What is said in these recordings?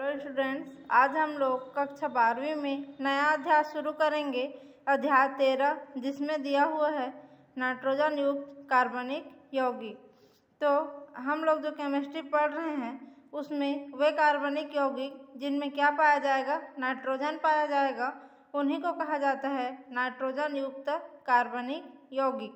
Hello students, आज हम लोग कक्षा 12वीं में नया अध्याय शुरू करेंगे। अध्याय 13 जिसमें दिया हुआ है नाइट्रोजन युक्त कार्बनिक यौगिक। तो हम लोग जो केमिस्ट्री पढ़ रहे हैं उसमें वे कार्बनिक यौगिक जिनमें क्या पाया जाएगा, नाइट्रोजन पाया जाएगा, उन्हीं को कहा जाता है नाइट्रोजन युक्त कार्बनिक यौगिक।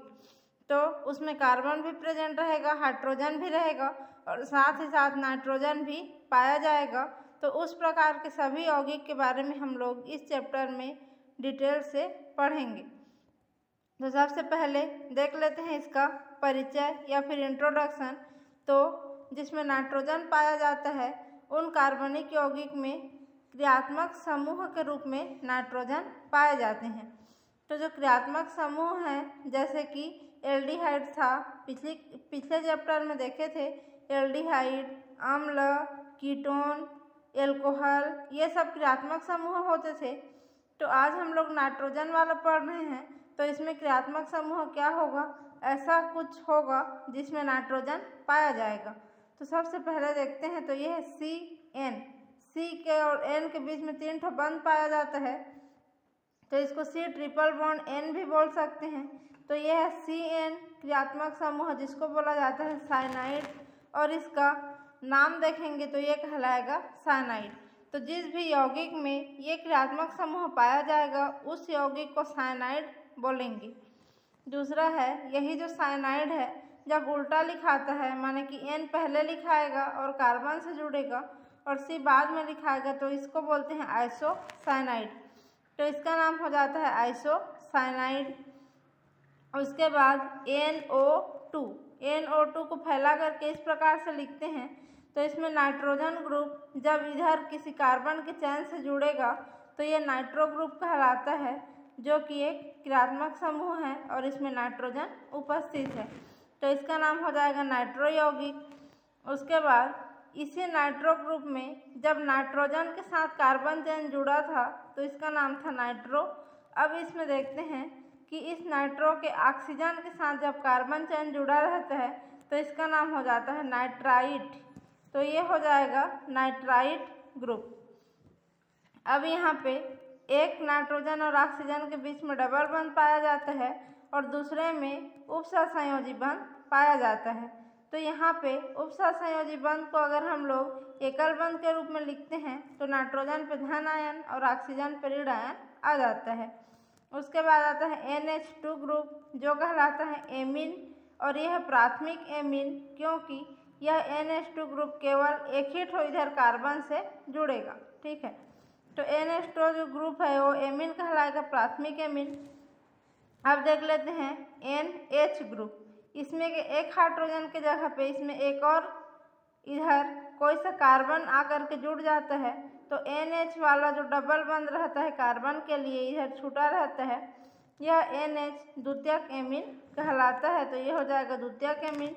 तो उसमें कार्बन भी प्रेजेंट रहेगा, हाइड्रोजन भी रहेगा और साथ ही साथ नाइट्रोजन भी पाया जाएगा। तो उस प्रकार के सभी यौगिक के बारे में हम लोग इस चैप्टर में डिटेल से पढ़ेंगे। तो सबसे पहले देख लेते हैं इसका परिचय या फिर इंट्रोडक्शन। तो जिसमें नाइट्रोजन पाया जाता है उन कार्बनिक यौगिक में क्रियात्मक समूह के रूप में नाइट्रोजन पाए जाते हैं। तो जो क्रियात्मक समूह हैं जैसे कि एल्डिहाइड था, पिछले चैप्टर में देखे थे, एल्डिहाइड, अम्ल, कीटोन, एल्कोहल, ये सब क्रियात्मक समूह होते थे। तो आज हम लोग नाइट्रोजन वाला पढ़ रहे हैं। तो इसमें क्रियात्मक समूह क्या होगा, ऐसा कुछ होगा जिसमें नाइट्रोजन पाया जाएगा। तो सबसे पहले देखते हैं, तो ये है CN। C के और N के बीच में 3 ठो बंध पाया जाता है, तो इसको C ट्रिपल बॉन्ड N भी बोल सकते हैं। तो यह है CN क्रियात्मक समूह जिसको बोला जाता है साइनाइड, और इसका नाम देखेंगे तो ये कहलाएगा साइनाइड। तो जिस भी यौगिक में ये क्रियात्मक समूह पाया जाएगा उस यौगिक को साइनाइड बोलेंगे। दूसरा है, यही जो साइनाइड है जब उल्टा लिखाता है, माने कि N पहले लिखाएगा और कार्बन से जुड़ेगा और C बाद में लिखाएगा, तो इसको बोलते हैं आइसोसाइनाइड। तो इसका नाम हो जाता है आइसोसाइनाइड। उसके बाद NO2 को फैला करके इस प्रकार से लिखते हैं। तो इसमें नाइट्रोजन ग्रुप जब इधर किसी कार्बन के चैन से जुड़ेगा तो ये नाइट्रो ग्रुप कहलाता है, जो कि एक क्रियात्मक समूह है और इसमें नाइट्रोजन उपस्थित है। तो इसका नाम हो जाएगा नाइट्रो यौगिक। उसके बाद इसी नाइट्रो ग्रुप में जब नाइट्रोजन के साथ कार्बन चैन जुड़ा था तो इसका नाम था नाइट्रो। अब इसमें देखते हैं कि इस नाइट्रो के ऑक्सीजन के साथ जब कार्बन चैन जुड़ा रहता है तो इसका नाम हो जाता है नाइट्राइट। तो ये हो जाएगा नाइट्राइट ग्रुप। अब यहाँ पे एक नाइट्रोजन और ऑक्सीजन के बीच में डबल बंध पाया जाता है और दूसरे में उपसहसंयोजी बंध पाया जाता है। तो यहाँ पे उपसहसंयोजी बंध को अगर हम लोग एकल बंध के रूप में लिखते हैं तो नाइट्रोजन पे धन आयन और ऑक्सीजन पे ऋण आयन आ जाता है। उसके बाद आता है NH2 ग्रुप जो कहलाता है एमीन, और यह प्राथमिक एमीन क्योंकि यह NH2 ग्रुप केवल एक ही ठो इधर कार्बन से जुड़ेगा। ठीक है, तो NH2 जो ग्रुप है वो एमीन कहलाएगा, प्राथमिक एमीन। अब देख लेते हैं NH ग्रुप। इसमें एक हाइड्रोजन के जगह पे इसमें एक और इधर कोई सा कार्बन आकर के जुड़ जाता है, तो NH वाला जो डबल बंध रहता है कार्बन के लिए इधर छूटा रहता है, यह NH द्वितीयक एमीन कहलाता है। तो ये हो जाएगा द्वितीयक एमीन।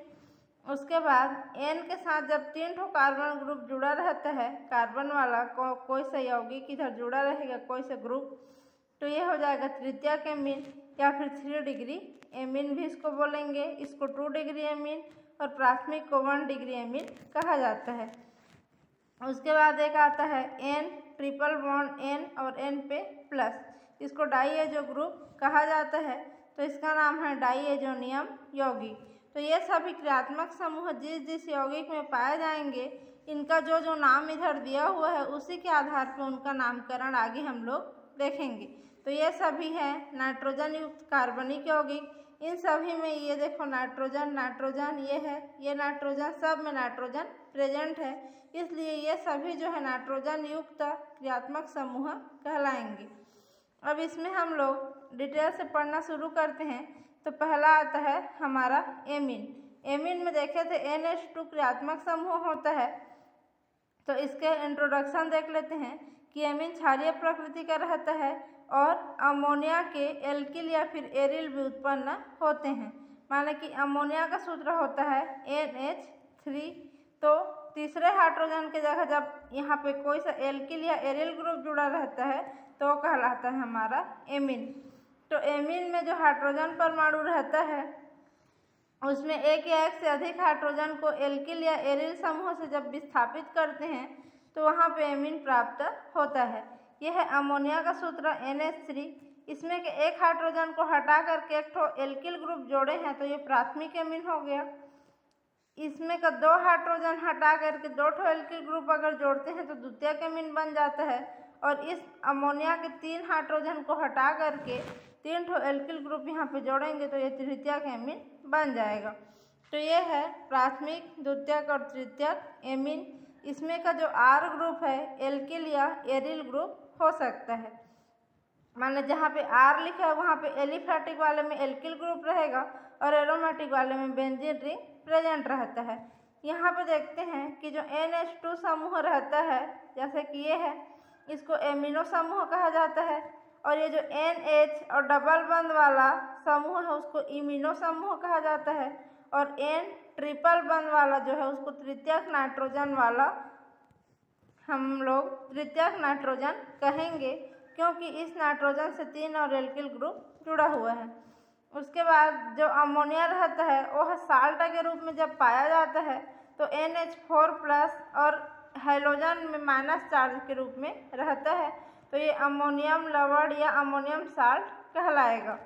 उसके बाद N के साथ जब 3 ठो कार्बन ग्रुप जुड़ा रहता है, कार्बन वाला कोई सा यौगिक इधर जुड़ा रहेगा, कोई सा ग्रुप, तो ये हो जाएगा तृतीयक एमीन या फिर 3 डिग्री एमीन भी इसको बोलेंगे। इसको 2 डिग्री एमीन और प्राथमिक को 1 डिग्री एमीन कहा जाता है। उसके बाद एक आता है N ट्रिपल बॉन्ड N और N पे प्लस, इसको डाईएजो ग्रुप कहा जाता है। तो इसका नाम है डाईएजोनियम यौगिक। तो ये सभी क्रियात्मक समूह जिस यौगिक में पाए जाएंगे, इनका जो नाम इधर दिया हुआ है उसी के आधार पर उनका नामकरण आगे हम लोग देखेंगे। तो ये सभी है नाइट्रोजन युक्त कार्बनिक यौगिक। इन सभी में ये देखो नाइट्रोजन ये है, ये नाइट्रोजन, सब में नाइट्रोजन प्रेजेंट है, इसलिए ये सभी जो है नाइट्रोजन युक्त क्रियात्मक समूह कहलाएंगे। अब इसमें हम लोग डिटेल से पढ़ना शुरू करते हैं। तो पहला आता है हमारा एमीन। एमीन में देखे थे NH2 क्रियात्मक समूह होता है। तो इसके इंट्रोडक्शन देख लेते हैं कि एमीन क्षारीय प्रकृति का रहता है और अमोनिया के एल्किल या फिर एरिल भी उत्पन्न होते हैं। माने कि अमोनिया का सूत्र होता है NH3। तो तीसरे हाइड्रोजन के जगह जब यहाँ पे कोई सा एल्किल या एरिल ग्रुप जुड़ा रहता है तो कहलाता है हमारा एमीन। तो एमीन में जो हाइड्रोजन परमाणु रहता है उसमें एक या एक से अधिक हाइड्रोजन को एल्किल या एरिल समूह से जब विस्थापित करते हैं तो वहाँ पे एमीन प्राप्त होता है। यह है अमोनिया का सूत्र NH3। इसमें के एक हाइड्रोजन को हटा करके एक ठो एल्किल ग्रुप जोड़े हैं तो ये प्राथमिक एमीन हो गया। इसमें का 2 हाइड्रोजन हटा करके 2 ठो एल्किल ग्रुप अगर जोड़ते हैं तो द्वितीयक एमीन बन जाता है। और इस अमोनिया के 3 हाइड्रोजन को हटा करके 3 ठो एल्किल ग्रुप यहाँ पे जोड़ेंगे तो ये तृतीयक एमीन बन जाएगा। तो ये है प्राथमिक, द्वितीयक और तृतीयक एमीन। इसमें का जो R ग्रुप है एल्किल या एरिल ग्रुप हो सकता है। माने जहाँ पे R लिखा है वहाँ पे एलिफैटिक वाले में एल्किल ग्रुप रहेगा और एरोमेटिक वाले में बेंजीन रिंग प्रेजेंट रहता है। यहाँ पे देखते हैं कि जो NH2 समूह रहता है जैसे कि ये है, इसको एमिनो समूह कहा जाता है। और ये जो NH और डबल बंद वाला समूह है उसको इमिनो समूह कहा जाता है। और N ट्रिपल बंद वाला जो है उसको तृतीयक नाइट्रोजन वाला हम लोग तृतीयक नाइट्रोजन कहेंगे, क्योंकि इस नाइट्रोजन से 3 और एल्किल ग्रुप जुड़ा हुआ है। उसके बाद जो अमोनिया रहता है वह साल्ट के रूप में जब पाया जाता है तो NH4+ और हाइड्रोजन में माइनस चार्ज के रूप में रहता है तो ये अमोनियम लवण या अमोनियम साल्ट कहलाएगा।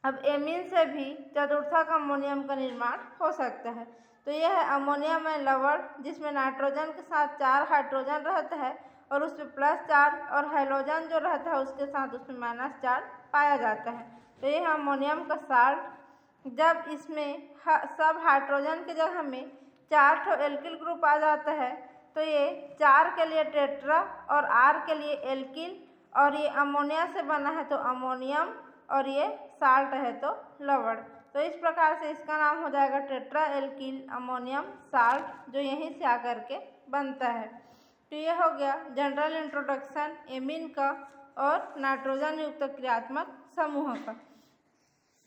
अब एमीन से भी चतुर्थक अमोनियम का निर्माण हो सकता है। तो यह है अमोनियम में लवण जिसमें नाइट्रोजन के साथ 4 हाइड्रोजन रहता है और उसमें प्लस चार्ज और हाइड्रोजन जो रहता है उसके साथ उसमें माइनस चार्ज पाया जाता है। तो यह है अमोनियम का साल्ट। जब इसमें सब हाइड्रोजन की जगह में 4 ठो एल्किल ग्रुप आ जाता है तो ये 4 के लिए टेट्रा और R के लिए एल्किल, और ये अमोनिया से बना है तो अमोनियम, और ये साल्ट है तो लवण। तो इस प्रकार से इसका नाम हो जाएगा टेट्रा एल्किल अमोनियम साल्ट, जो यहीं से आकर के बनता है। तो ये हो गया जनरल इंट्रोडक्शन एमीन का और नाइट्रोजन युक्त क्रियात्मक समूह का।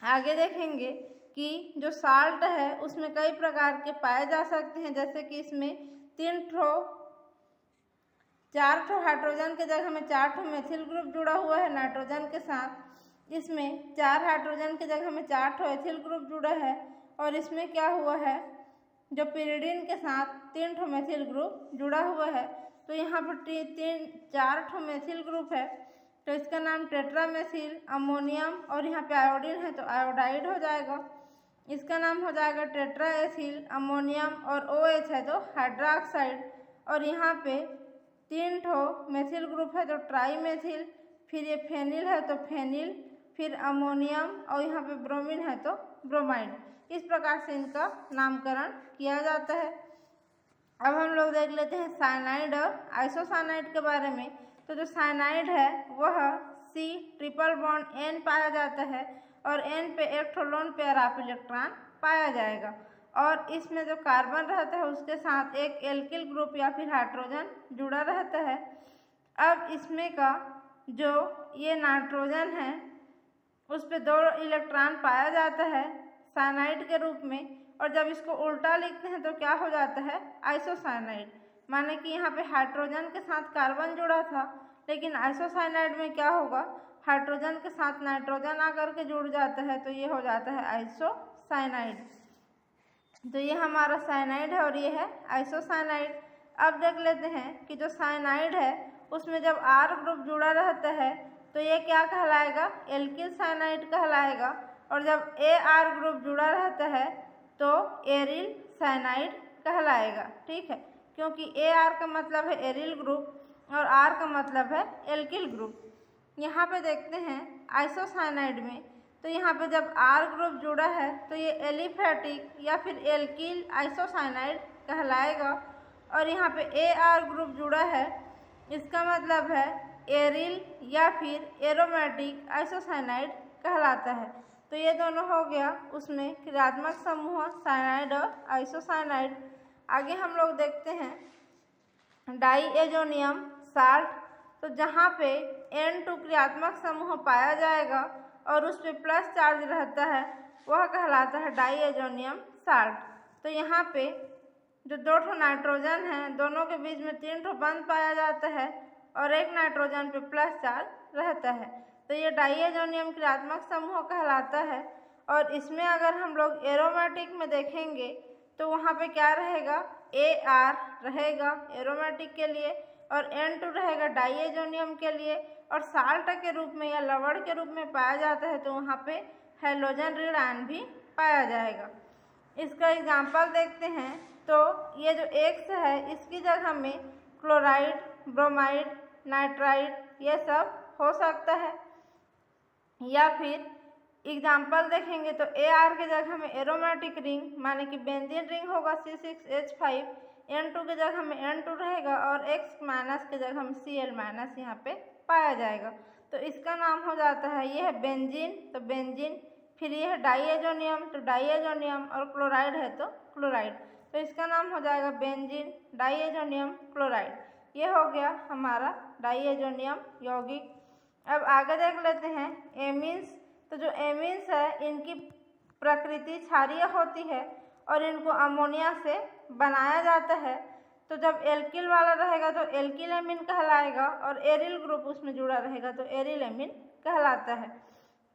आगे देखेंगे कि जो साल्ट है उसमें कई प्रकार के पाए जा सकते हैं, जैसे कि इसमें 4 ठो हाइड्रोजन के जगह में 4 ठो मेथिल ग्रुप जुड़ा हुआ है नाइट्रोजन के साथ। इसमें 4 हाइड्रोजन के जगह में 4 ठो एथिल ग्रुप जुड़ा है। और इसमें क्या हुआ है, जो पिरिडीन के साथ 3 ठो मेथिल ग्रुप जुड़ा हुआ है। तो यहाँ पर 4 ठो मेथिल ग्रुप है तो इसका नाम टेट्रामेथिल अमोनियम, और यहाँ पे आयोडीन है तो आयोडाइड हो जाएगा। इसका नाम हो जाएगा टेट्राएथिल अमोनियम, और OH है तो हाइड्रोक्साइड। और यहाँ पे 3 ठो मेथिल ग्रुप है तो ट्राईमेथिल, फिर ये फेनिल है तो फेनिल, फिर अमोनियम, और यहाँ पे ब्रोमीन है तो ब्रोमाइड। इस प्रकार से इनका नामकरण किया जाता है। अब हम लोग देख लेते हैं साइनाइड और आइसोसाइनाइड के बारे में। तो जो साइनाइड है वह C ट्रिपल बॉन्ड N पाया जाता है और N पे एक ठो लोन पेयर ऑफ इलेक्ट्रॉन पाया जाएगा, और इसमें जो कार्बन रहता है उसके साथ एक एल्किल ग्रुप या फिर हाइड्रोजन जुड़ा रहता है। अब इसमें का जो ये नाइट्रोजन है उस पे 2 इलेक्ट्रॉन पाया जाता है साइनाइड के रूप में, और जब इसको उल्टा लिखते हैं तो क्या हो जाता है, आइसोसाइनाइड। माने कि यहाँ पे हाइड्रोजन के साथ कार्बन जुड़ा था, लेकिन आइसोसाइनाइड में क्या होगा, हाइड्रोजन के साथ नाइट्रोजन आकर के जुड़ जाता है तो ये हो जाता है आइसोसाइनाइड। तो ये हमारा साइनाइड है और ये है आइसोसाइनाइड। अब देख लेते हैं कि जो साइनाइड है उसमें जब R ग्रुप जुड़ा रहता है तो ये क्या कहलाएगा, एल्किल साइनाइड कहलाएगा, और जब AR ग्रुप जुड़ा रहता है तो एरिल साइनाइड कहलाएगा। ठीक है, क्योंकि AR का मतलब है एरिल ग्रुप और R का मतलब है एल्किल ग्रुप। यहाँ पे देखते हैं आइसोसाइनाइड में, तो यहाँ पे जब R ग्रुप जुड़ा है तो ये एलिफैटिक या फिर एल्किल आइसोसाइनाइड कहलाएगा, और यहाँ पे AR ग्रुप जुड़ा है इसका मतलब है एरिल या फिर एरोमेटिक आइसोसाइनाइड कहलाता है। तो ये दोनों हो गया उसमें क्रियात्मक समूह साइनाइड और आइसोसाइनाइड। आगे हम लोग देखते हैं डाईएजोनियम साल्ट। तो जहाँ पे N2 क्रियात्मक समूह पाया जाएगा और उस पर प्लस चार्ज रहता है वह कहलाता है डाईएजोनियम साल्ट। तो यहाँ पे जो 2 ठो नाइट्रोजन हैं दोनों के बीच में 3 ठो बंध पाया जाता है और एक नाइट्रोजन पे प्लस चार्ज रहता है, तो ये डाईएजोनियम क्रियात्मक समूह कहलाता है। और इसमें अगर हम लोग एरोमेटिक में देखेंगे तो वहाँ पे क्या रहेगा, AR रहेगा एरोमेटिक के लिए और N2 रहेगा डाइएजोनियम के लिए, और साल्ट के रूप में या लवण के रूप में पाया जाता है तो वहाँ पे हैलोजन ऋण आयन भी पाया जाएगा। इसका एग्जाम्पल देखते हैं तो ये जो X है इसकी जगह में क्लोराइड, ब्रोमाइड, नाइट्राइड ये सब हो सकता है। या फिर एग्जाम्पल देखेंगे तो AR के जगह में एरोमेटिक रिंग माने कि बेंजीन रिंग होगा C6H5, N2 के जगह में N2 रहेगा और X माइनस के जगह में Cl माइनस यहाँ पे पाया जाएगा। तो इसका नाम हो जाता है, ये है बेंजीन तो बेंजीन, फिर ये है डाइएजोनियम तो डाइएजोनियम, और क्लोराइड है तो क्लोराइड, तो इसका नाम हो जाएगा बेंजीन डाइएजोनियम क्लोराइड। ये हो गया हमारा डाइएजोनियम यौगिक। अब आगे देख लेते हैं एमीन्स। तो जो एमीन्स है इनकी प्रकृति क्षारीय होती है और इनको अमोनिया से बनाया जाता है। तो जब एल्किल वाला रहेगा तो एल्किल एमीन कहलाएगा और एरिल ग्रुप उसमें जुड़ा रहेगा तो एरिल एमीन कहलाता है।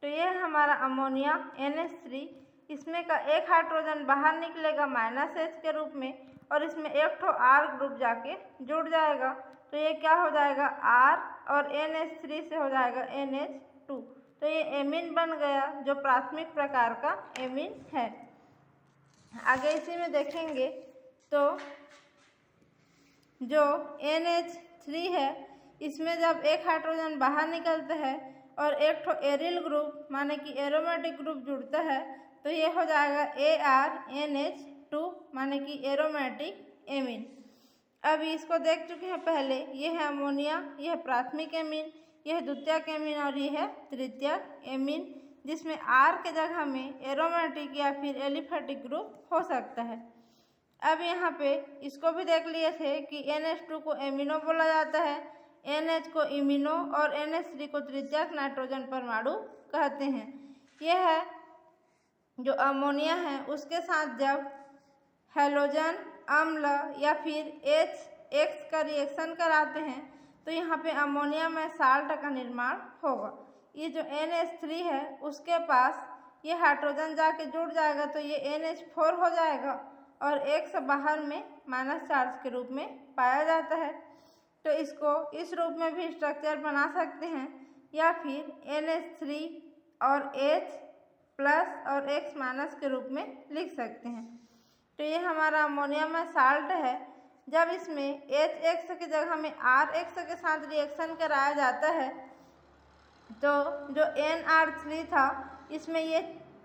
तो ये है हमारा अमोनिया NH3, इसमें का एक हाइड्रोजन बाहर निकलेगा -H के रूप में और इसमें एक ठो R ग्रुप जाके जुड़ जाएगा। तो ये क्या हो जाएगा R और NH3 से हो जाएगा NH2। तो ये एमीन बन गया जो प्राथमिक प्रकार का एमीन है। आगे इसी में देखेंगे तो जो NH3 है इसमें जब एक हाइड्रोजन बाहर निकलता है और एक ठो एरिल ग्रुप माने कि एरोमेटिक ग्रुप जुड़ता है तो ये हो जाएगा ArNH2 माने कि एरोमेटिक एमीन। अब इसको देख चुके हैं पहले, ये है अमोनिया, ये है प्राथमिक एमीन, यह है द्वितीयक एमीन और ये है तृतीयक एमीन, जिसमें R के जगह में एरोमेटिक या फिर एलिफेटिक ग्रुप हो सकता है। अब यहाँ पे इसको भी देख लिए थे कि NH2 को एमिनो बोला जाता है, NH को इमिनो और NH3 को तृतीयक नाइट्रोजन परमाणु कहते हैं। यह है जो अमोनिया है उसके साथ जब हैलोजन अम्ल या फिर H का रिएक्शन कराते हैं तो यहाँ पे अमोनिया में साल्ट का निर्माण होगा। ये जो NH3 है उसके पास ये हाइड्रोजन जाके जुड़ जाएगा तो ये NH4 हो जाएगा और X बाहर में माइनस चार्ज के रूप में पाया जाता है। तो इसको इस रूप में भी स्ट्रक्चर बना सकते हैं या फिर NH3 और H प्लस और X माइनस के रूप में लिख सकते हैं। तो ये हमारा अमोनिया में साल्ट है। जब इसमें HX की जगह में RX के साथ रिएक्शन कराया जाता है तो जो NR3 था इसमें ये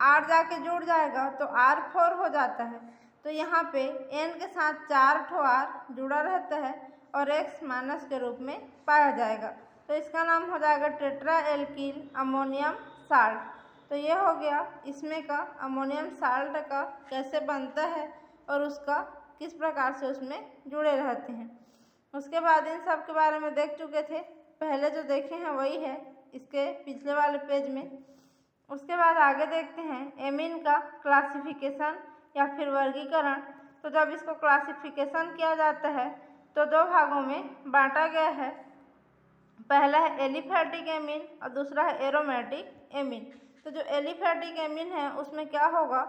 R जाके जुड़ जाएगा तो R4 हो जाता है। तो यहाँ पे N के साथ 4 ठो R जुड़ा रहता है और X माइनस के रूप में पाया जाएगा। तो इसका नाम हो जाएगा टेट्रा एल्किल अमोनियम साल्ट। तो ये हो गया इसमें का अमोनियम साल्ट का कैसे बनता है और उसका किस प्रकार से उसमें जुड़े रहते हैं। उसके बाद इन सब के बारे में देख चुके थे, पहले जो देखे हैं वही है इसके पिछले वाले पेज में। उसके बाद आगे देखते हैं एमीन का क्लासिफिकेशन या फिर वर्गीकरण। तो जब इसको क्लासिफिकेशन किया जाता है तो दो भागों में बांटा गया है। पहला है एलिफेटिक एमीन और दूसरा है एरोमेटिक एमीन। तो जो एलिफेटिक एमीन है उसमें क्या होगा,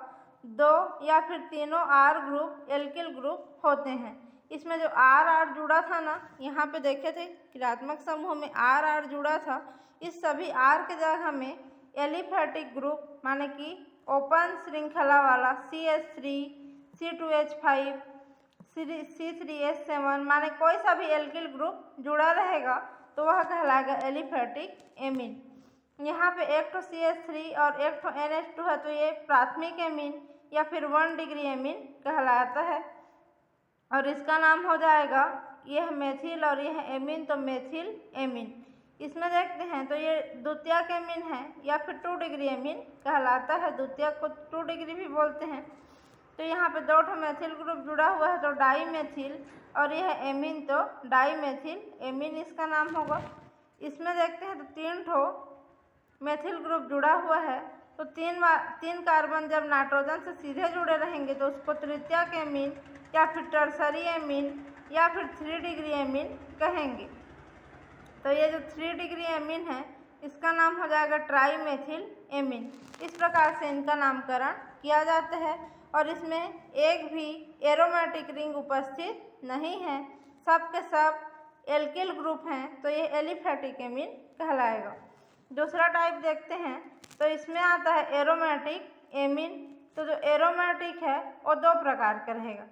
दो या फिर तीनों R ग्रुप एल्किल ग्रुप होते हैं। इसमें जो R जुड़ा था ना, यहाँ पे देखे थे क्रियात्मक समूह में R जुड़ा था, इस सभी R के जगह में एलिफेटिक ग्रुप माने कि ओपन श्रृंखला वाला CH3, C2H5, C3H7 माने कोई सा भी एल्किल ग्रुप जुड़ा रहेगा तो वह कहलाएगा एलिफेटिक एमीन। यहाँ पे एक तो CH3 और एक तो NH2 है तो ये प्राथमिक एमीन या फिर 1 डिग्री एमीन कहलाता है और इसका नाम हो जाएगा, यह मेथिल और यह एमीन तो मेथिल एमीन। इसमें देखते हैं तो ये द्वितीयक एमीन है या फिर 2 डिग्री एमीन कहलाता है, द्वितीयक को 2 डिग्री भी बोलते हैं। तो यहाँ पे 2 ठो मेथिल ग्रुप जुड़ा हुआ है तो डाई मेथिल और यह एमीन तो डाई मेथिल एमीन इसका नाम होगा। इसमें देखते हैं तो 3 ठो मेथिल ग्रुप जुड़ा हुआ है तो तीन कार्बन जब नाइट्रोजन से सीधे जुड़े रहेंगे तो उसको तृतीयक एमीन या फिर टर्सरी एमीन या फिर 3 डिग्री एमीन कहेंगे। तो ये जो 3 डिग्री एमीन है इसका नाम हो जाएगा ट्राई मेथिल एमीन। इस प्रकार से इनका नामकरण किया जाता है और इसमें एक भी एरोमेटिक रिंग उपस्थित नहीं है, सब के सब एल्किल ग्रुप हैं, तो ये एलिफेटिक एमीन कहलाएगा। दूसरा टाइप देखते हैं, तो इसमें आता है एरोमेटिक एमीन। तो जो एरोमेटिक है वो दो प्रकार का रहेगा।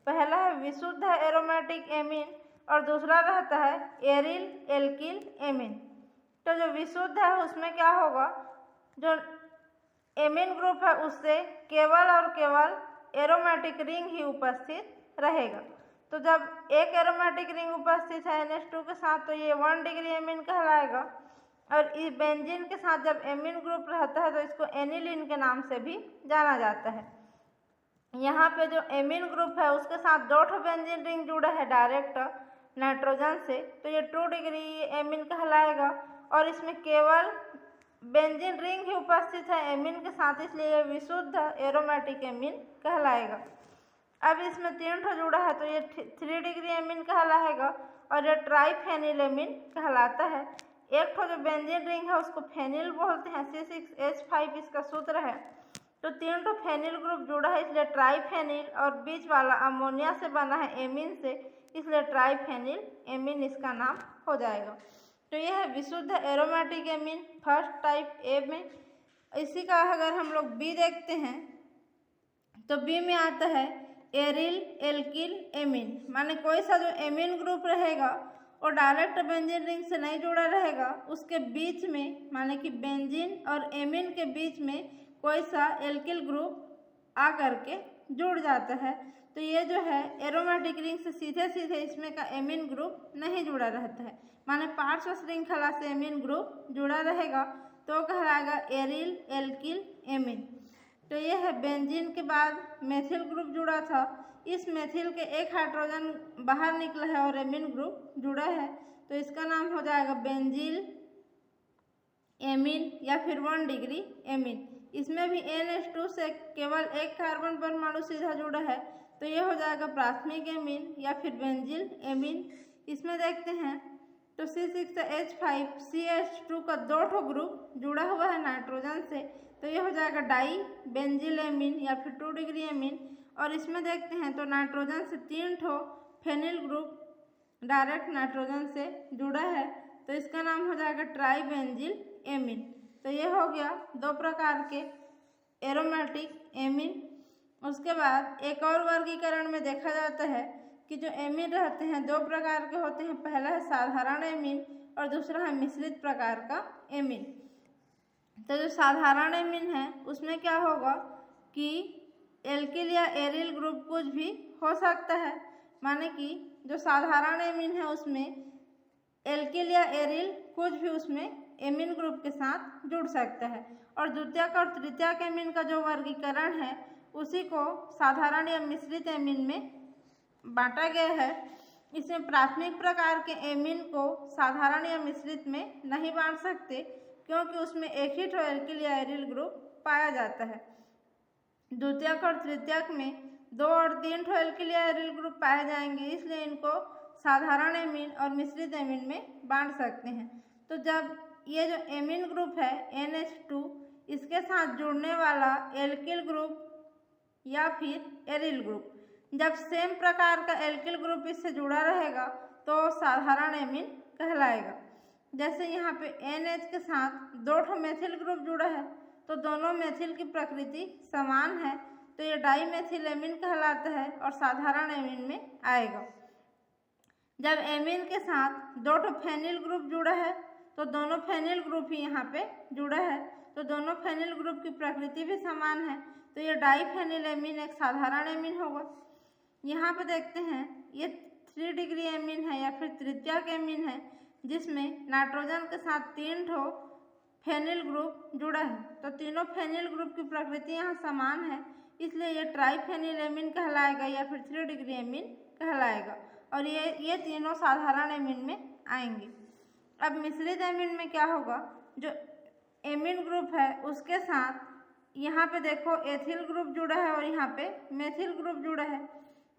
पहला है विशुद्ध एरोमेटिक एमीन और दूसरा रहता है एरिल एल्किल एमीन। तो जो विशुद्ध है उसमें क्या होगा, जो एमीन ग्रुप है उससे केवल और केवल एरोमेटिक रिंग ही उपस्थित रहेगा। तो जब एक एरोमेटिक रिंग उपस्थित है NH2 के साथ तो ये 1 डिग्री एमीन कहलाएगा। और इस बेंजीन के साथ जब एमीन ग्रुप रहता है तो इसको एनिलीन के नाम से भी जाना जाता है। यहाँ पे जो एमीन ग्रुप है उसके साथ 2 बेंजीन रिंग जुड़ा है डायरेक्ट नाइट्रोजन से, तो ये 2 डिग्री एमीन कहलाएगा। और इसमें केवल बेंजीन रिंग ही उपस्थित है एमीन के साथ, इसलिए ये विशुद्ध एरोमेटिक एमीन कहलाएगा। अब इसमें 3 जुड़ा है तो ये 3 डिग्री एमीन कहलाएगा और ये ट्राइफेनिल एमीन कहलाता है। एक जो बेंजीन रिंग है उसको फेनिल बोलते हैं, C6H5 इसका सूत्र है। तो 3 फेनिल ग्रुप जुड़ा है इसलिए ट्राइफेनिल, और बीच वाला अमोनिया से बना है एमीन से, इसलिए ट्राइफेनिल एमीन इसका नाम हो जाएगा। तो यह है विशुद्ध aromatic amine first type A में। इसी का अगर हम लोग बी देखते हैं तो बी में आता है एरिल एल्किल एमीन। माने कोई सा जो एमीन ग्रुप रहेगा वो डायरेक्ट बेंजीन रिंग से नहीं जुड़ा रहेगा, उसके बीच में माने कि बेंजीन और एमीन के बीच में कोई सा एल्किल ग्रुप आ करके जुड़ जाता है, तो ये जो है एरोमेटिक रिंग से सीधे सीधे इसमें का एमीन ग्रुप नहीं जुड़ा रहता है। माने पार्श्व श्रृंखला से एमीन ग्रुप जुड़ा रहेगा तो कहलाएगा एरिल एल्किल एमीन। तो ये है बेंजीन के बाद मेथिल ग्रुप जुड़ा था, इस मेथिल के एक हाइड्रोजन बाहर निकला है और एमीन ग्रुप जुड़ा है, तो इसका नाम हो जाएगा बेंजील एमीन या फिर 1 डिग्री एमीन। इसमें भी NH2 से केवल एक कार्बन परमाणु सीधा जुड़ा है, तो ये हो जाएगा प्राथमिक एमीन या फिर बेंजील एमीन। इसमें देखते हैं तो C6H5 CH2 का 2 ग्रुप जुड़ा हुआ है नाइट्रोजन से, तो ये हो जाएगा डाई बेंजील एमीन या फिर 2 डिग्री एमीन। और इसमें देखते हैं तो नाइट्रोजन से 3 फेनिल ग्रुप डायरेक्ट नाइट्रोजन से जुड़ा है, तो इसका नाम हो जाएगा ट्राई बेंजील एमीन। तो ये हो गया 2 प्रकार के एरोमेटिक एमीन। उसके बाद एक और वर्गीकरण में देखा जाता है कि जो एमीन रहते हैं 2 प्रकार के होते हैं। पहला है साधारण एमीन और दूसरा है मिश्रित प्रकार का एमीन। तो जो साधारण एमीन है उसमें क्या होगा कि एल्किल या एरिल ग्रुप कुछ भी हो सकता है, माने कि जो साधारण एमीन है उसमें एल्किल या एरिल कुछ भी उसमें एमीन ग्रुप के साथ जुड़ सकता है। और द्वितीयक और तृतीयक एमीन का जो वर्गीकरण है उसी को साधारण या मिश्रित एमीन में बांटा गया है। इसमें प्राथमिक प्रकार के एमीन को साधारण या मिश्रित में नहीं बांट सकते क्योंकि उसमें एक ही एल्किल या एरिल ग्रुप पाया जाता है। द्वितीयक और तृतीयक में 2 और 3 एल्किल या एरिल ग्रुप पाए जाएंगे, इसलिए इनको साधारण एमीन और मिश्रित एमीन में बांट सकते हैं। तो जब ये जो एमीन ग्रुप है NH2 इसके साथ जुड़ने वाला एल्किल ग्रुप या फिर एरिल ग्रुप जब सेम प्रकार का एल्किल ग्रुप इससे जुड़ा रहेगा तो साधारण एमीन कहलाएगा। जैसे यहाँ पे NH के साथ 2 मेथिल ग्रुप जुड़ा है तो दोनों मेथिल की प्रकृति समान है, तो ये डाई मेथिल एमीन कहलाता है और साधारण एमीन में आएगा। जब एमीन के साथ 2 फेनिल ग्रुप जुड़ा है तो दोनों फेनिल ग्रुप ही यहाँ पे जुड़ा है, तो दोनों फेनिल ग्रुप की प्रकृति भी समान है, तो ये डाई फेनिल एमीन एक साधारण एमीन होगा। यहाँ पे देखते हैं ये 3 डिग्री एमीन है या फिर तृतीयक एमीन है जिसमें नाइट्रोजन के साथ 3 फेनिल ग्रुप जुड़ा है, तो तीनों फेनिल ग्रुप की प्रकृति यहाँ समान है, इसलिए ये ट्राइफेनिल एमीन कहलाएगा या फिर 3 डिग्री एमीन कहलाएगा। और ये तीनों साधारण एमीन में आएंगे। अब मिश्रित एमीन में क्या होगा, जो एमीन ग्रुप है उसके साथ यहाँ पे देखो एथिल ग्रुप जुड़ा है और यहाँ पे मेथिल ग्रुप जुड़ा है,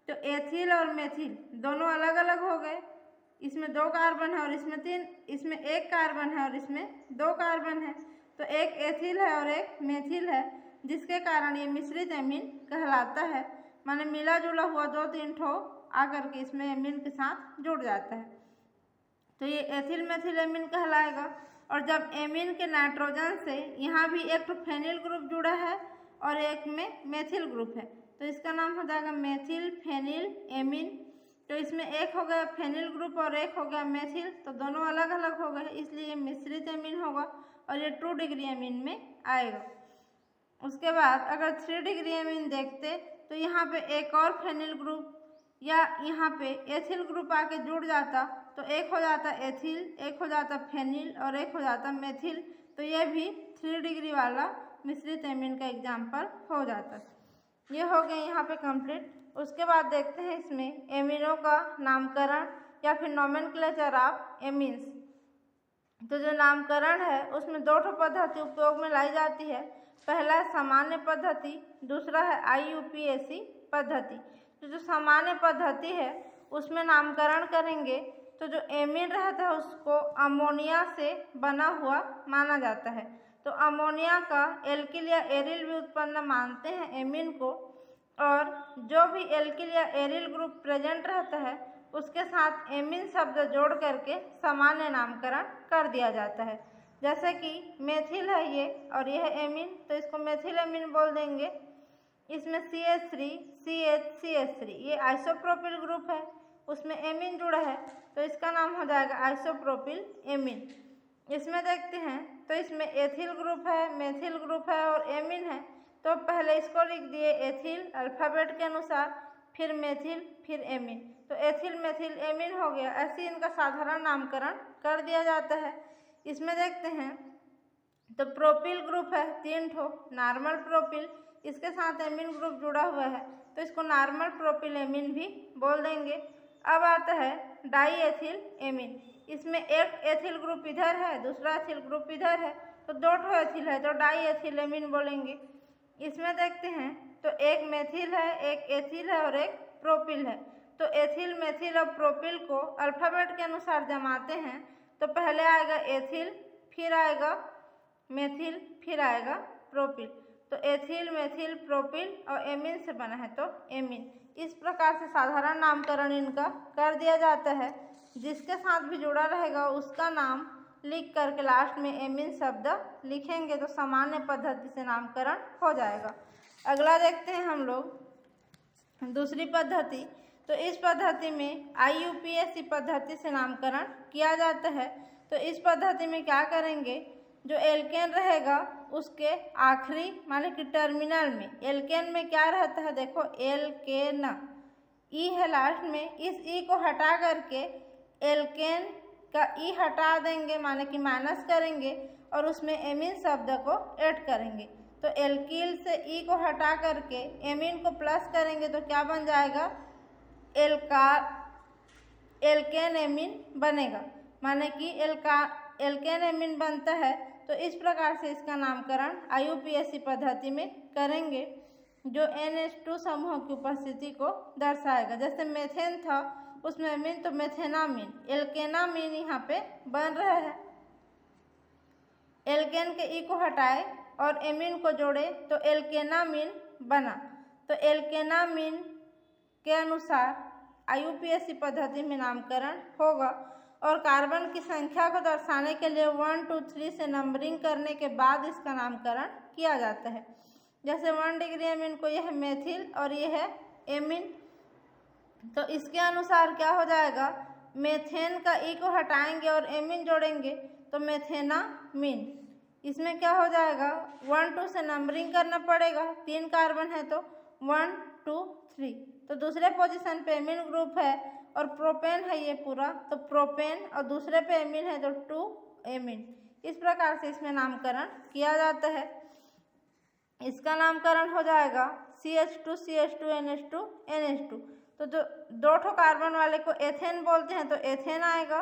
तो एथिल और मेथिल दोनों अलग अलग हो गए। इसमें 2 कार्बन है और इसमें 3, इसमें 1 कार्बन है और इसमें 2 कार्बन है, तो एक एथिल है और एक मेथिल है, जिसके कारण ये मिश्रित एमीन कहलाता है। माने मिला जुला हुआ 2-3 ठो आकर के इसमें एमीन के साथ जुड़ जाता है, तो ये एथिल मेथिल एमीन कहलाएगा। और जब एमीन के नाइट्रोजन से यहाँ भी एक तो फेनिल ग्रुप जुड़ा है और एक में मेथिल ग्रुप है, तो इसका नाम हो जाएगा मेथिल फेनिल एमीन। तो इसमें एक हो गया फेनिल ग्रुप और एक हो गया मेथिल, तो दोनों अलग अलग हो गए, इसलिए ये मिश्रित एमीन होगा और ये 2 डिग्री एमीन में आएगा। उसके बाद अगर 3 डिग्री एमीन देखते तो यहाँ पे एक और फेनिल ग्रुप या यहाँ पे एथिल ग्रुप आके जुड़ जाता, तो एक हो जाता एथिल, एक हो जाता फेनिल और एक हो जाता मेथिल, तो ये भी 3 डिग्री वाला मिश्रित एमीन का एग्जाम्पल हो जाता। ये हो गए यहाँ पे कंप्लीट। उसके बाद देखते हैं इसमें एमीनों का नामकरण या फिर नोमेनक्लेचर ऑफ एमीन्स। तो जो नामकरण है उसमें 2 ठो पद्धति उपयोग में लाई जाती है। पहला है सामान्य पद्धति, दूसरा है IUPAC पद्धति। तो जो सामान्य पद्धति है उसमें नामकरण करेंगे तो जो एमीन रहता है उसको अमोनिया से बना हुआ माना जाता है। तो अमोनिया का एल्किल या एरिल भी उत्पन्न मानते हैं एमीन को, और जो भी एल्किल या एरिल ग्रुप प्रेजेंट रहता है उसके साथ एमीन शब्द जोड़ करके सामान्य नामकरण कर दिया जाता है। जैसे कि मेथिल है ये और यह है एमीन, तो इसको मेथिल एमीन बोल देंगे। इसमें CH3 CH CH3 ये आइसोप्रोपिल ग्रुप है, उसमें एमीन जुड़ा है, तो इसका नाम हो जाएगा आइसोप्रोपिल एमीन। इसमें देखते हैं तो इसमें एथिल ग्रुप है, मेथिल ग्रुप है और एमीन है, तो पहले इसको लिख दिए एथिल अल्फ़ाबेट के अनुसार, फिर मेथिल, फिर एमीन, तो एथिल मेथिल एमीन हो गया। ऐसे इनका साधारण नामकरण कर दिया जाता है। इसमें देखते हैं तो प्रोपिल ग्रुप है 3 ठो, नॉर्मल प्रोपिल, इसके साथ एमीन ग्रुप जुड़ा हुआ है, तो इसको नॉर्मल प्रोपिल एमीन भी बोल देंगे। अब आता है डाई एथिल एमीन। इसमें एक एथिल ग्रुप इधर है, दूसरा एथिल ग्रुप इधर है, तो 2 ठो एथिल है, तो डाई एथिल एमीन बोलेंगे। इसमें देखते हैं तो एक मेथिल है, एक एथिल है और एक प्रोपिल है, तो एथिल मेथिल और प्रोपिल को अल्फ़ाबेट के अनुसार जमाते हैं, तो पहले आएगा एथिल, फिर आएगा मेथिल, फिर आएगा प्रोपिल, तो एथिल मेथिल प्रोपिल और एमीन से बना है तो एमीन। इस प्रकार से साधारण नामकरण इनका कर दिया जाता है। जिसके साथ भी जुड़ा रहेगा उसका नाम लिख करके लास्ट में एमीन शब्द लिखेंगे तो सामान्य पद्धति से नामकरण हो जाएगा। अगला देखते हैं हम लोग दूसरी पद्धति। तो इस पद्धति में IUPAC पद्धति से नामकरण किया जाता है। तो इस पद्धति में क्या करेंगे, जो एल्केन रहेगा उसके आखिरी माने कि टर्मिनल में, एल्केन में क्या रहता है देखो एल्केन, ई है लास्ट में, इस ई को हटा करके एल्केन का ई हटा देंगे माने कि माइनस करेंगे और उसमें एमीन शब्द को ऐड करेंगे। तो एल्किल से ई को हटा करके एमीन को प्लस करेंगे तो क्या बन जाएगा एल्केन एमीन बनेगा, माने कि एल्केन एमीन बनता है। तो इस प्रकार से इसका नामकरण IUPAC पद्धति में करेंगे जो NH2 समूह की उपस्थिति को दर्शाएगा। जैसे मेथेन था उसमें एमीन, तो मेथेनामीन, एल्केनामीन यहाँ पे बन रहा है। एल्केन के ई को हटाए और एमीन को जोड़े तो एल्केनामीन बना। तो एल्केनामीन के अनुसार IUPAC पद्धति में नामकरण होगा और कार्बन की संख्या को दर्शाने के लिए 1 2 3 से नंबरिंग करने के बाद इसका नामकरण किया जाता है। जैसे 1 डिग्री एमीन को यह मेथिल और यह है एमीन, तो इसके अनुसार क्या हो जाएगा, मेथेन का ई को हटाएंगे और एमीन जोड़ेंगे तो मेथेनामीन। इसमें क्या हो जाएगा 1 2 से नंबरिंग करना पड़ेगा, 3 कार्बन है तो 1 2 3, तो दूसरे पोजीशन पे एमीन ग्रुप है और प्रोपेन है ये पूरा, तो प्रोपेन, और दूसरे पे एमीन है तो 2 एमीन। इस प्रकार से इसमें नामकरण किया जाता है। इसका नामकरण हो जाएगा CH2 CH2 NH2 NH2। तो जो 2 ठो कार्बन वाले को एथेन बोलते हैं तो एथेन आएगा,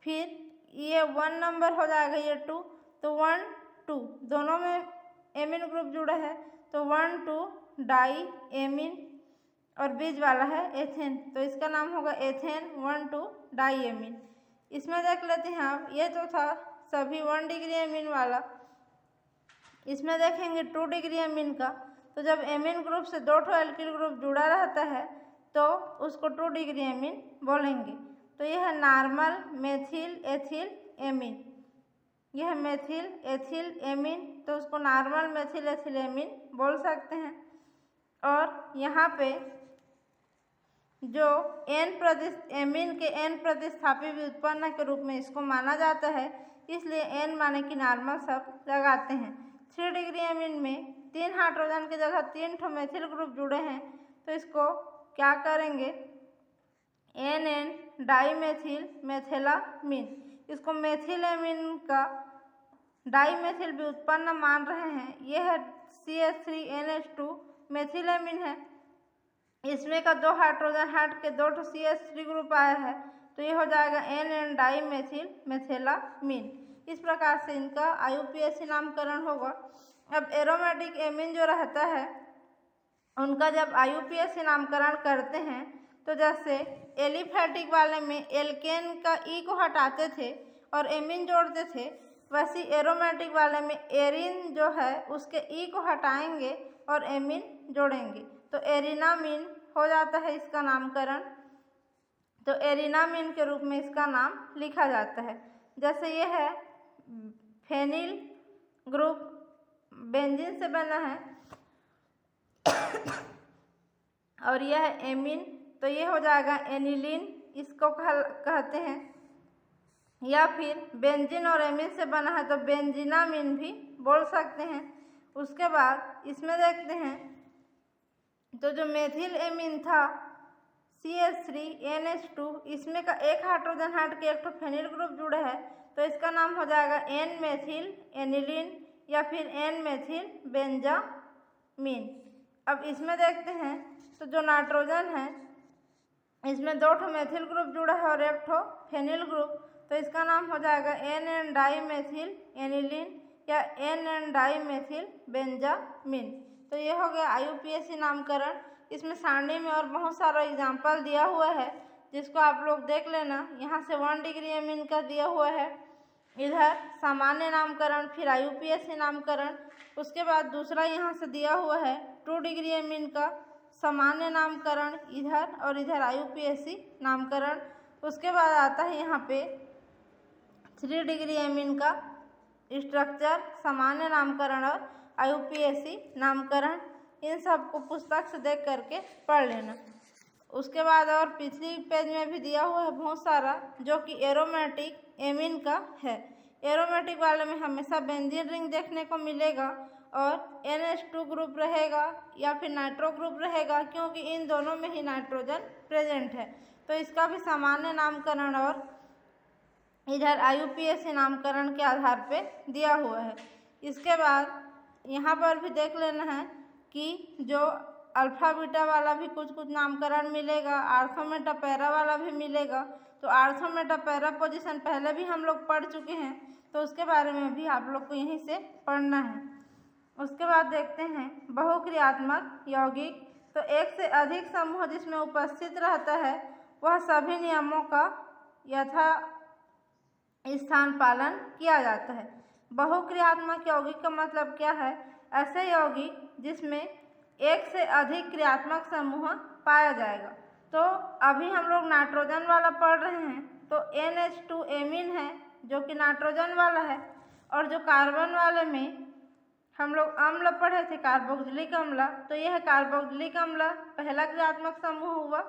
फिर ये 1 नंबर हो जाएगा ये 2, तो 1 2 दोनों में एमीन ग्रुप जुड़ा है तो 1 2 डाई एमीन और बीच वाला है एथेन, तो इसका नाम होगा एथेन 1 2 डाई एमीन। इसमें देख लेते हैं आप, ये तो था सभी 1 डिग्री एमीन वाला। इसमें देखेंगे 2 डिग्री एमीन का, तो जब एमीन ग्रुप से 2 ठो एल्किल ग्रुप जुड़ा रहता है तो उसको 2 डिग्री एमीन बोलेंगे। तो यह है नॉर्मल मेथिल एथिल एमीन, यह मेथिल एथिल एमीन, तो उसको नॉर्मल मेथिल एथिल एमीन बोल सकते हैं। और यहाँ पे जो एमीन के n प्रतिस्थापी व्युत्पन्न के रूप में इसको माना जाता है, इसलिए n माने कि नॉर्मल शब्द लगाते हैं। 3 डिग्री एमीन में 3 हाइड्रोजन की जगह 3 ठो मेथिल ग्रुप जुड़े हैं, तो इसको क्या करेंगे, NN डाईमेथिल मेथिलामीन, इसको मेथिल एमीन का डाईमेथिल व्युत्पन्न मान रहे हैं। यह है CH3NH2 मेथिल एमीन है, इसमें का 2 हाइड्रोजन हट के 2 ठो CH3 ग्रुप आया है, तो ये हो जाएगा NN डाईमेथिल मेथिलामीन। इस प्रकार से इनका IUPAC नामकरण होगा। अब एरोमेटिक एमीन जो रहता है उनका जब IUPAC नामकरण करते हैं तो जैसे एलिफेटिक वाले में एल्केन का ई को हटाते थे और एमीन जोड़ते थे, वैसे एरोमेटिक वाले में एरिन जो है उसके ई को हटाएंगे और एमीन जोड़ेंगे, तो एरिनामीन हो जाता है इसका नामकरण। तो एरिनामीन के रूप में इसका नाम लिखा जाता है। जैसे ये है फेनिल ग्रुप बेंजीन से बना है और यह है एमीन, तो ये हो जाएगा एनिलीन, इसको कहते हैं। या फिर बेंजीन और एमीन से बना है तो बेंजीनामीन भी बोल सकते हैं। उसके बाद इसमें देखते हैं तो जो मेथिल एमीन था CH3NH2, इसमें का 1 हाइड्रोजन हट के 1 ठो फेनिल ग्रुप जुड़ा है, तो इसका नाम हो जाएगा N मेथिल एनिलीन या फिर N मेथिल बेंजामीन। अब इसमें देखते हैं तो जो नाइट्रोजन है इसमें 2 ठो मेथिल ग्रुप जुड़ा है और 1 ठो फेनिल ग्रुप, तो इसका नाम हो जाएगा NN डाईमेथिल एनिलीन या NN डाईमेथिल बेंजामीन। तो ये हो गया IUPAC नामकरण। इसमें सारणी में और बहुत सारा एग्जाम्पल दिया हुआ है जिसको आप लोग देख लेना। यहाँ से 1 डिग्री एमीन का दिया हुआ है, इधर सामान्य नामकरण, फिर IUPAC नामकरण, उसके बाद दूसरा यहाँ से दिया हुआ है 2 डिग्री एमीन का सामान्य नामकरण इधर, और इधर IUPAC नामकरण। उसके बाद आता है यहाँ पे 3 डिग्री एमीन का स्ट्रक्चर, सामान्य नामकरण और IUPAC नामकरण। इन सब को पुस्तक से देख करके पढ़ लेना। उसके बाद और पिछली पेज में भी दिया हुआ है बहुत सारा जो कि एरोमेटिक एमीन का है। एरोमेटिक वाले में हमेशा बेंजीन रिंग देखने को मिलेगा और NH2 ग्रुप रहेगा या फिर नाइट्रो ग्रुप रहेगा, क्योंकि इन दोनों में ही नाइट्रोजन प्रेजेंट है। तो इसका भी सामान्य नामकरण और इधर IUPAC नामकरण के आधार पे दिया हुआ है। इसके बाद यहाँ पर भी देख लेना है कि जो अल्फा बीटा वाला भी कुछ कुछ नामकरण मिलेगा, आर्थो मेटा पैरा वाला भी मिलेगा। तो आर्थो मेटा पैरा पोजीशन पहले भी हम लोग पढ़ चुके हैं, तो उसके बारे में भी आप लोग को यहीं से पढ़ना है। उसके बाद देखते हैं बहुक्रियात्मक यौगिक। तो एक से अधिक समूह जिसमें उपस्थित रहता है वह सभी नियमों का यथा स्थान पालन किया जाता है। बहुक्रियात्मक यौगिक का मतलब क्या है? ऐसे यौगिक जिसमें एक से अधिक क्रियात्मक समूह पाया जाएगा। तो अभी हम लोग नाइट्रोजन वाला पढ़ रहे हैं, तो NH2 एमीन है जो कि नाइट्रोजन वाला है, और जो कार्बन वाले में हम लोग अम्ल पढ़े थे, कार्बोक्सिलिक अम्ल, तो यह कार्बोक्सिलिक अम्ल पहला क्रियात्मक समूह हुआ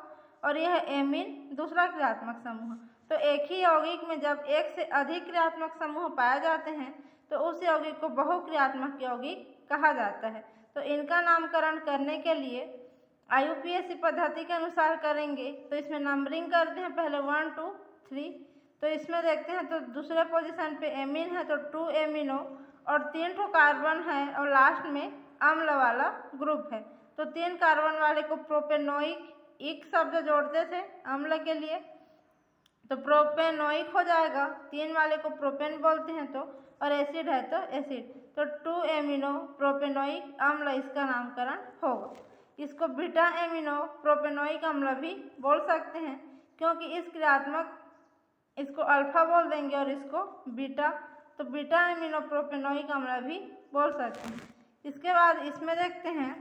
और यह एमीन दूसरा क्रियात्मक समूह। तो एक ही यौगिक में जब एक से अधिक क्रियात्मक समूह पाए जाते हैं तो उस यौगिक को बहुक्रियात्मक यौगिक कहा जाता है। तो इनका नामकरण करने के लिए IUPAC पद्धति के अनुसार करेंगे। तो इसमें नंबरिंग करते हैं, पहले 1 2 3। तो इसमें देखते हैं तो दूसरे पोजीशन पे एमीन है तो 2 एमिनो और 3 ठो कार्बन है और लास्ट में अम्ल वाला ग्रुप है। तो 3 कार्बन वाले को प्रोपेनोइक इक शब्द जोड़ते थे अम्ल के लिए, तो प्रोपेनोइक हो जाएगा। 3 वाले को प्रोपेन बोलते हैं तो, और एसिड है तो एसिड, तो 2 एमिनो प्रोपेनोइक अम्ल इसका नामकरण होगा। इसको बीटा एमिनो प्रोपेनोइक अम्ल भी बोल सकते हैं, क्योंकि इस क्रियात्मक इसको अल्फा बोल देंगे और इसको बीटा, तो बीटा एमिनो प्रोपेनोइक अम्ल भी बोल सकते हैं। इसके बाद इसमें देखते हैं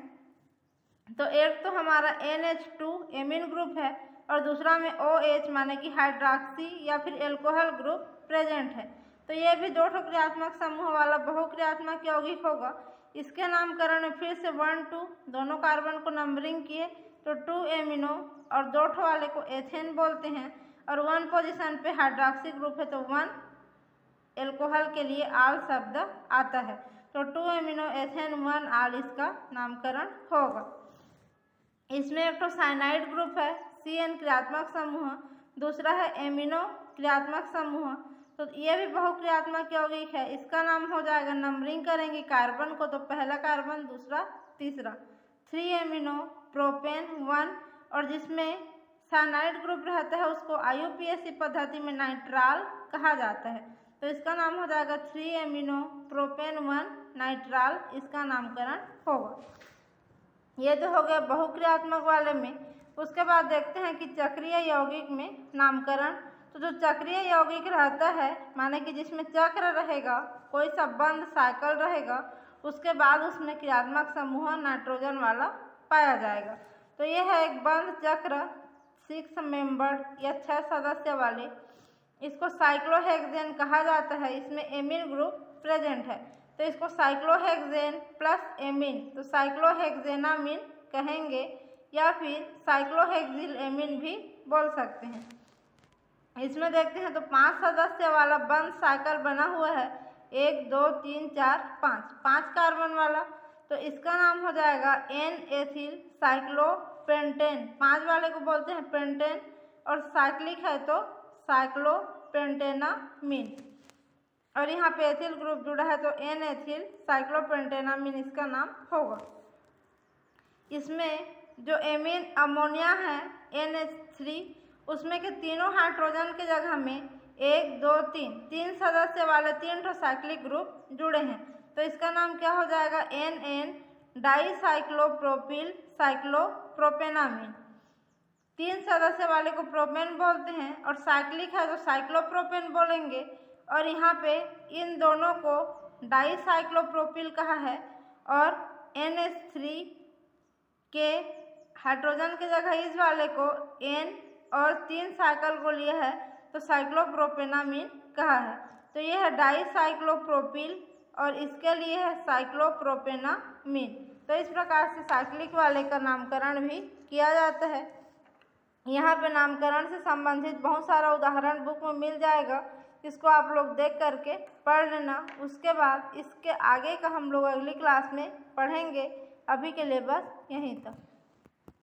तो एक तो हमारा NH2 एमीन ग्रुप है और दूसरा में OH माने कि हाइड्रॉक्सी या फिर एल्कोहल ग्रुप प्रेजेंट है। तो ये भी दो ठो क्रियात्मक समूह वाला बहुक्रियात्मक यौगिक होगा। इसके नामकरण में फिर से 1 2 दोनों कार्बन को नंबरिंग किए तो 2 एमिनो और दो ठो वाले को एथेन बोलते हैं और 1 पोजीशन पे हाइड्रॉक्सी ग्रुप है तो 1 एल्कोहल के लिए आल शब्द आता है। तो 2 एमिनो एथेन 1 आल इसका नामकरण होगा। इसमें एक तो साइनाइड ग्रुप है CN क्रियात्मक समूह, दूसरा है एमिनो क्रियात्मक समूह। तो ये भी बहुक्रियात्मक यौगिक है। इसका नाम हो जाएगा, नंबरिंग करेंगे कार्बन को तो पहला कार्बन, दूसरा, तीसरा 3 एमिनो प्रोपेन 1 और जिसमें साइनाइड ग्रुप रहता है उसको IUPAC पद्धति में नाइट्राल कहा जाता है। तो इसका नाम हो जाएगा 3 एमिनो प्रोपेन 1 नाइट्राल, इसका नामकरण होगा। ये तो हो गया बहुक्रियात्मक वाले में। उसके बाद देखते हैं कि चक्रीय यौगिक में नामकरण। तो जो चक्रीय यौगिक रहता है माने कि जिसमें चक्र रहेगा, कोई सा बंद साइकिल रहेगा, उसके बाद उसमें क्रियात्मक समूह नाइट्रोजन वाला पाया जाएगा। तो ये है एक बंद चक्र 6 मेंबर्ड या 6 सदस्य वाले, इसको साइक्लोहेक्सेन कहा जाता है। इसमें एमीन ग्रुप प्रेजेंट है तो इसको साइक्लोहेक्सेन प्लस एमीन तो साइक्लोहेक्सेनामीन कहेंगे या फिर साइक्लोहेक्सिल एमीन भी बोल सकते हैं। इसमें देखते हैं तो 5 सदस्य वाला बंद साइकिल बना हुआ है, 1 2 3 4 5 कार्बन वाला। तो इसका नाम हो जाएगा N-एथिल साइक्लोपेंटेन, 5 वाले को बोलते हैं पेंटेन और साइक्लिक है तो साइक्लोपेंटेनामीन। और यहाँ पे एथिल ग्रुप जुड़ा है तो N-एथिल साइक्लोपेंटेनामीन इसका नाम होगा। इसमें जो एमीन अमोनिया है NH3, उसमें के तीनों हाइड्रोजन के जगह में 1 2 3 सदस्य वाले 3 ठो साइक्लिक ग्रुप जुड़े हैं। तो इसका नाम क्या हो जाएगा, NN डाईसाइक्लोप्रोपिल साइक्लोप्रोपेनामीन। 3 सदस्य वाले को प्रोपेन बोलते हैं और साइक्लिक है तो साइक्लोप्रोपेन बोलेंगे। और यहाँ पे इन दोनों को डाईसाइक्लोप्रोपिल कहा है और NH3 के हाइड्रोजन के जगह इस वाले को N और 3 साइकिल को लिया है तो साइक्लोप्रोपेनामीन कहा है। तो यह है डाईसाइक्लोप्रोपिल और इसके लिए है साइक्लोप्रोपेनामीन। तो इस प्रकार से साइक्लिक वाले का नामकरण भी किया जाता है। यहाँ पे नामकरण से संबंधित बहुत सारा उदाहरण बुक में मिल जाएगा, इसको आप लोग देख करके पढ़ लेना। उसके बाद इसके आगे का हम लोग अगली क्लास में पढ़ेंगे। अभी के लिए बस यहीं तक।